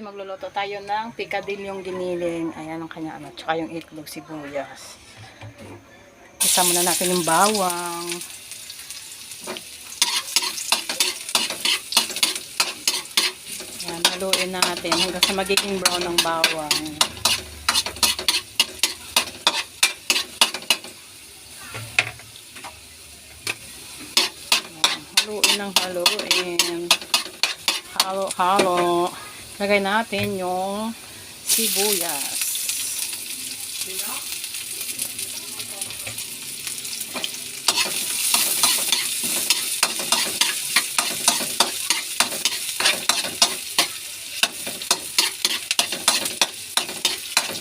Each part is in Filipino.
Magluluto tayo ng pikadilyong giniling. Ayan ang kanya ano. Tsaka yung itlog, sibuyas. Isa muna natin yung bawang. Ayan, haluin natin hanggang sa magiging brown ng bawang. Ayan, haluin ng haluin. Halo-halo. Lagay natin yung sibuyas.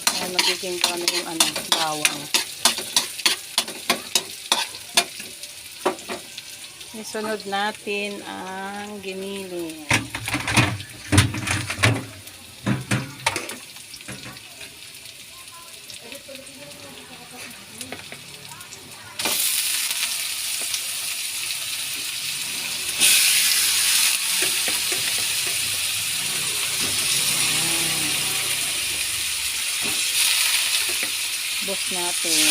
Ayan, magiging ano yung bawang. Isunod natin ang giniling. Bus natin.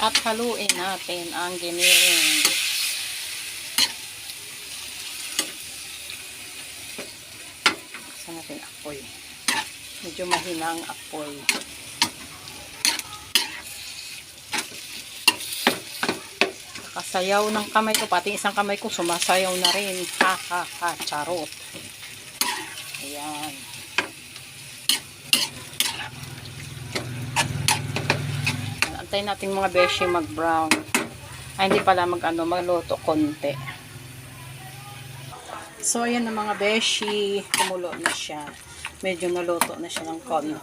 At haluin natin ang giniling. Sa natin apoy. Medyo mahina ang apoy. Kakasayaw ng kamay ko. Pati isang kamay ko sumasayaw na rin. Ha ha ha. Charot. Ayan. Antayin natin mga beshi mag-brown. Ay, hindi pala magluto konti. So, ayan na mga beshi. Kumulo na siya. Medyo naluto na siya ng konti.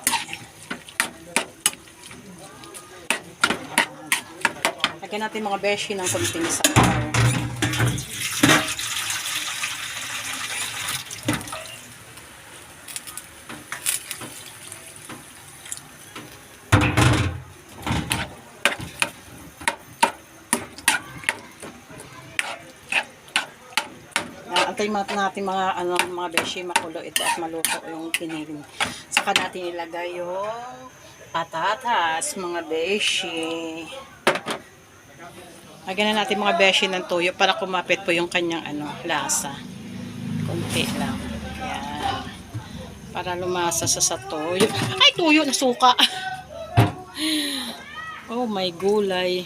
Lagyan natin mga beshi ng konting sabaw. Antayin natin mga beshi makulo ito at maluto yung kiniling. Saka natin ilagay yung patatas, mga beshi. Lagyan na natin mga beshi ng tuyo para kumapit po yung kanyang lasa. Kunti lang. Yan. Para lumasa sa tuyo. Ay, tuyo na suka. Oh, may gulay.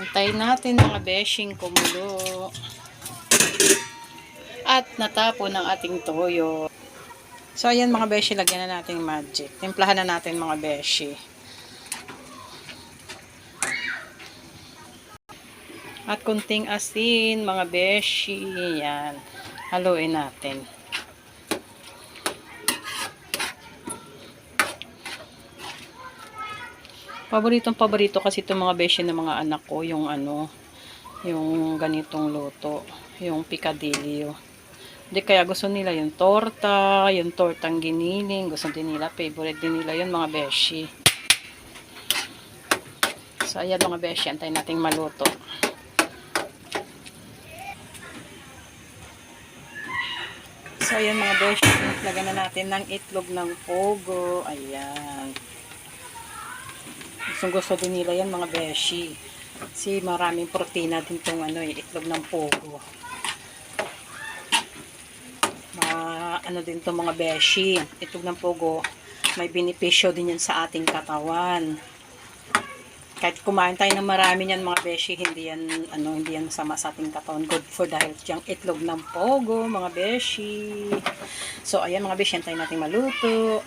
Antayin natin mga beshing kumulo. At natapon ang ating toyo. So, ayan mga beshi, lagyan na natin magic. Timplahan na natin mga beshi. At kunting asin mga beshi. Yan. Haluin natin. Paborito kasi itong mga beshi ng mga anak ko, yung yung ganitong luto, yung pikadilyo. Hindi kaya gusto nila yung tortang giniling, gusto din nila, favorite din nila yun mga beshi. So ayan mga beshi, antayin natin maluto. So ayan mga beshi, lagyan na natin ng itlog ng pogo. Ayan. Gusto din nila yan mga beshi. Kasi maraming protina din itong itlog ng pogo. Din itong mga beshi. Itlog ng pogo, may benepisyo din yan sa ating katawan. Kahit kumain tayo ng marami yan mga beshi, hindi yan masama sa ating katawan. Good for the health yung itlog ng pogo mga beshi. So ayan mga beshi, antayin natin maluto.